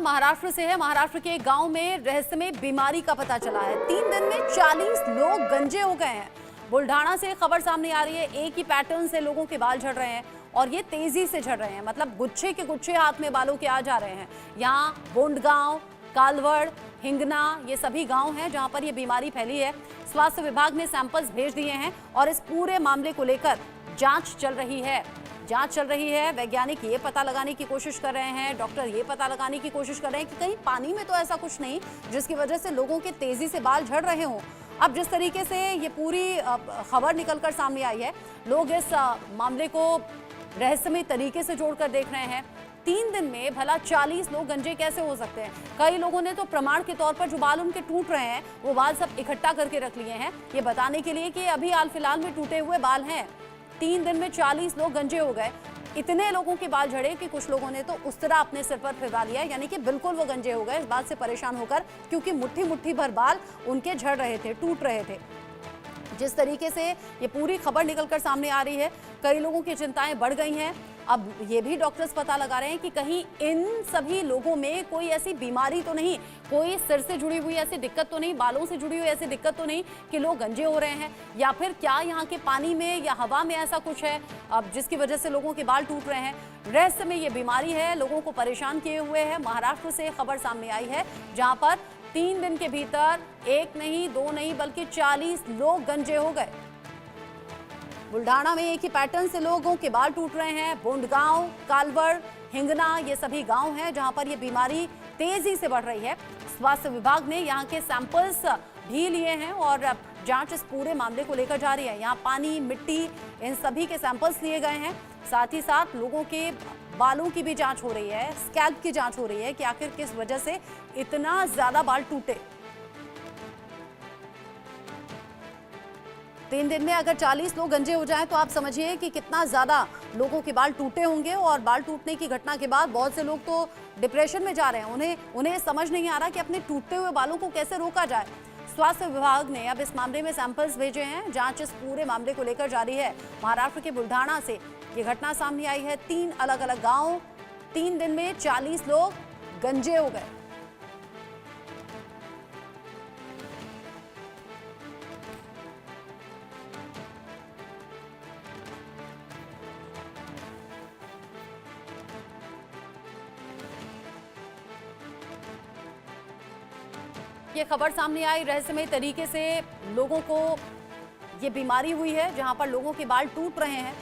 महाराष्ट्र से है। महाराष्ट्र के एक गांव में रहस्यमय बीमारी का पता चला है। 3 दिन में 40 लोग गंजे हो गए हैं। बुल्ढाना से खबर सामने आ रही है। एक ही पैटर्न से लोगों के बाल झड़ रहे हैं और ये तेजी से झड़ रहे हैं, मतलब गुच्छे के गुच्छे हाथ में बालों के आ जा रहे हैं। यहाँ बोंडगांव, कालवड़, हिंगना ये सभी गांव हैं जहां पर ये बीमारी फैली है। स्वास्थ्य विभाग ने सैंपल्स भेज दिए हैं और इस पूरे मामले को लेकर जांच चल रही है। वैज्ञानिक ये पता लगाने की कोशिश कर रहे हैं, डॉक्टर ये पता लगाने की कोशिश कर रहे हैं कि कहीं पानी में तो ऐसा कुछ नहीं जिसकी वजह से लोगों के तेजी से बाल झड़ रहे हों। अब जिस तरीके से ये पूरी खबर निकलकर सामने आई है, लोग इस मामले को रहस्यमय तरीके से जोड़कर देख रहे हैं। 3 दिन में भला 40 लोग गंजे कैसे हो सकते हैं? कई लोगों ने तो प्रमाण के तौर पर जो बाल उनके टूट रहे हैं वो बाल सब इकट्ठा करके रख लिए हैं, ये बताने के लिए कि अभी हाल फिलहाल में टूटे हुए बाल हैं। 3 दिन में 40 लोग गंजे हो गए। इतने लोगों के बाल झड़े कि कुछ लोगों ने तो उस तरह अपने सिर पर फिरवा लिया, यानी कि बिल्कुल वो गंजे हो गए इस बात से परेशान होकर, क्योंकि मुट्ठी मुट्ठी भर बाल उनके झड़ रहे थे, टूट रहे थे। जिस तरीके से ये पूरी खबर निकलकर सामने आ रही है, कई लोगों की चिंताएं बढ़ गई हैं। अब ये भी डॉक्टर्स पता लगा रहे हैं कि कहीं इन सभी लोगों में कोई ऐसी बीमारी तो नहीं, कोई सिर से जुड़ी हुई ऐसी दिक्कत तो नहीं, बालों से जुड़ी हुई ऐसी दिक्कत तो नहीं कि लोग गंजे हो रहे हैं, या फिर क्या यहाँ के पानी में या हवा में ऐसा कुछ है अब जिसकी वजह से लोगों के बाल टूट रहे हैं। रहस्य में ये बीमारी है, लोगों को परेशान किए हुए है। महाराष्ट्र से खबर सामने आई है जहाँ पर 3 दिन के भीतर 1 नहीं 2 नहीं बल्कि 40 लोग गंजे हो गए। बुल्ढाना में एक ही पैटर्न से लोगों के बाल टूट रहे हैं। बोंडगांव, कालवड़, हिंगना ये सभी गांव हैं जहां पर ये बीमारी तेजी से बढ़ रही है। स्वास्थ्य विभाग ने यहां के सैंपल्स भी लिए हैं और जांच इस पूरे मामले को लेकर जारी है। यहां पानी, मिट्टी इन सभी के सैंपल्स लिए गए हैं। साथ ही साथ लोगों के बालों की भी जांच हो रही है, स्कैल्प की जांच हो रही है कि आखिर किस वजह से इतना ज्यादा बाल टूटे। 3 दिन में अगर 40 लोग गंजे हो जाएं तो आप समझिए कि कितना ज्यादा लोगों के बाल टूटे होंगे। और बाल टूटने की घटना के बाद बहुत से लोग तो डिप्रेशन में जा रहे हैं। उन्हें समझ नहीं आ रहा कि अपने टूटते हुए बालों को कैसे रोका जाए। स्वास्थ्य विभाग ने अब इस मामले में सैंपल्स भेजे हैं। जांच इस पूरे मामले को लेकर जारी है। महाराष्ट्र के बुल्ढाना से ये घटना सामने आई है। 3 अलग अलग गांव, 3 दिन में 40 लोग गंजे हो गए। ये खबर सामने आई, रहस्यमय तरीके से लोगों को ये बीमारी हुई है जहां पर लोगों के बाल टूट रहे हैं।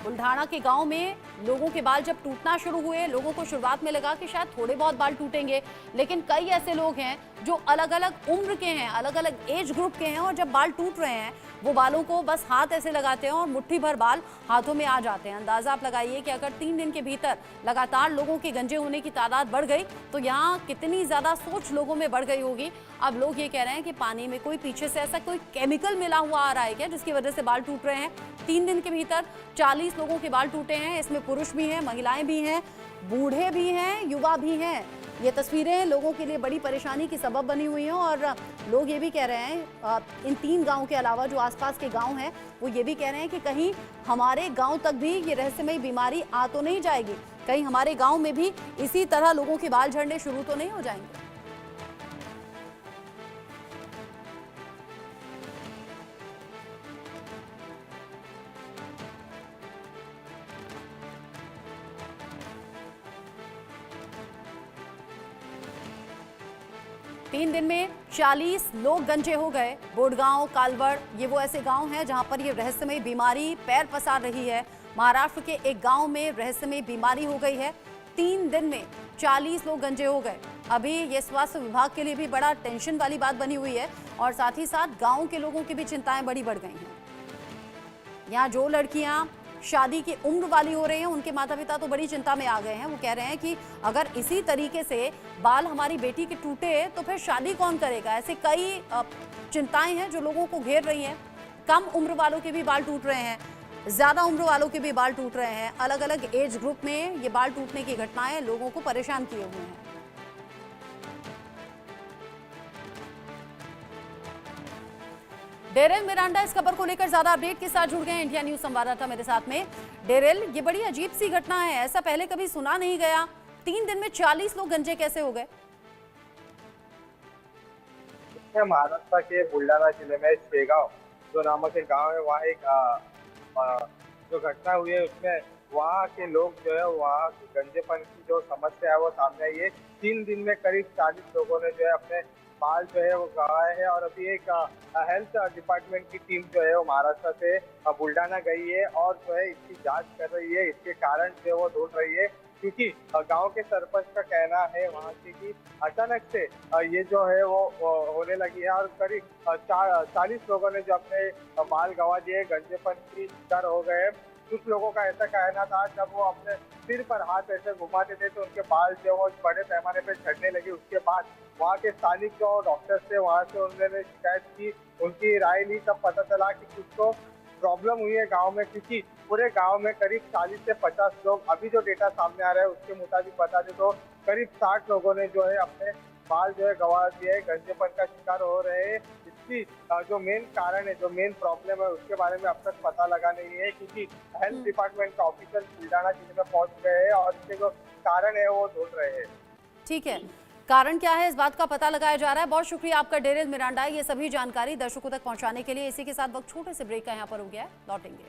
बुल्ढाना के गांव में लोगों के बाल जब टूटना शुरू हुए, लोगों को शुरुआत में लगा कि शायद थोड़े बहुत बाल टूटेंगे, लेकिन कई ऐसे लोग हैं जो अलग अलग उम्र के हैं, अलग अलग एज ग्रुप के हैं, और जब बाल टूट रहे हैं वो बालों को बस हाथ ऐसे लगाते हैं और मुट्ठी भर बाल हाथों में आ जाते हैं। अंदाजा आप लगाइए कि अगर 3 दिन के भीतर लगातार लोगों के गंजे होने की तादाद बढ़ गई तो यहाँ कितनी ज्यादा सोच लोगों में बढ़ गई होगी। अब लोग ये कह रहे हैं कि पानी में कोई पीछे से ऐसा कोई केमिकल मिला हुआ आ रहा है क्या जिसकी वजह से बाल टूट रहे हैं। 3 दिन के भीतर 40 लोगों के बाल टूटे हैं। इसमें पुरुष भी हैं, महिलाएं भी हैं, बूढ़े भी हैं, युवा भी हैं। ये तस्वीरें लोगों के लिए बड़ी परेशानी की सबब बनी हुई हैं और लोग ये भी कह रहे हैं, इन 3 गांव के अलावा जो आसपास के गांव हैं वो ये भी कह रहे हैं कि कहीं हमारे गांव तक भी ये रहस्यमय बीमारी आ तो नहीं जाएगी, कहीं हमारे गांव में भी इसी तरह लोगों के बाल झड़ने शुरू तो नहीं हो जाएंगे। 3 दिन में 40 लोग गंजे हो गए। बोडगांव, कालवड़ ये वो ऐसे गांव हैं जहां पर ये रहस्यमय बीमारी पैर पसार रही है। महाराष्ट्र के एक गांव में रहस्यमय बीमारी हो गई है। 3 दिन में 40 लोग गंजे हो गए। अभी ये स्वास्थ्य विभाग के लिए भी बड़ा टेंशन वाली बात बनी हुई है और साथ ही साथ गाँव के लोगों की भी चिंताएं बड़ी बढ़ गई हैं। यहाँ जो लड़कियां शादी की उम्र वाली हो रही हैं उनके माता पिता तो बड़ी चिंता में आ गए हैं। वो कह रहे हैं कि अगर इसी तरीके से बाल हमारी बेटी के टूटे तो फिर शादी कौन करेगा। ऐसे कई चिंताएं हैं जो लोगों को घेर रही हैं। कम उम्र वालों के भी बाल टूट रहे हैं, ज़्यादा उम्र वालों के भी बाल टूट रहे हैं। अलग अलग एज ग्रुप में ये बाल टूटने की घटनाएं लोगों को परेशान किए हुए हैं। डेरेल मिरांडा इस खबर को लेकर ज्यादा अपडेट के साथ जुड़ गए हैं इंडिया न्यूज संवाददाता मेरे साथ में। डेरेल, ये बड़ी अजीब सी घटना है, ऐसा पहले कभी सुना नहीं गया। 3 दिन में 40 लोग गंजे कैसे हो गए? महाराष्ट्र के बुल्ढाना जिले में शेगांव जो नामक एक गांव है, वहाँ एक जो घटना हुई है उसमें वहाँ के लोग जो है वहाँ गंजेपन की जो समस्या है वो सामने आई है। 3 दिन में करीब 40 लोगों ने जो है अपने बाल जो है वो गंवाए हैं और अभी एक हेल्थ डिपार्टमेंट की टीम जो है वो महाराष्ट्र से बुल्ढाना गई है और जो है इसकी जांच कर रही है, इसके कारण जो है वो ढूंढ रही है। क्योंकि गांव के सरपंच का कहना है वहाँ से कि अचानक से ये जो है वो होने लगी है और करीब 40 लोगों ने जो अपने बाल गंवा दिए, गंजेपन की शिकार हो गए। कुछ लोगों का ऐसा कहना था जब वो अपने सिर पर हाथ ऐसे घुमाते थे तो उनके बाल जो वो बड़े पैमाने पे झड़ने लगे। उसके बाद वहाँ के स्थानिक जो डॉक्टर थे वहाँ से उन्होंने शिकायत की, उनकी राय ली, तब पता चला कि कुछ तो प्रॉब्लम हुई है गांव में, क्योंकि पूरे गांव में करीब 40 से 50 लोग, अभी जो डेटा सामने आ रहा है उसके मुताबिक बता दें तो करीब 60 लोगों ने जो है अपने बाल जो है गंवा दिए, गंजेपन का शिकार हो रहे हैं। इसकी जो मेन कारण है, जो मेन प्रॉब्लम है उसके बारे में अब तक पता लगा नहीं है, क्योंकि हेल्थ डिपार्टमेंट का ऑफिसर बुल्ढाना जिले में पहुंच गए हैं और इसके जो कारण है वो ढूंढ रहे हैं। ठीक है, कारण क्या है इस बात का पता लगाया जा रहा है। बहुत शुक्रिया आपका डेरेल मिरांडा, ये सभी जानकारी दर्शकों तक पहुंचाने के लिए। इसी के साथ वक्त छोटे से ब्रेक का यहाँ पर हो गया है, लौटेंगे।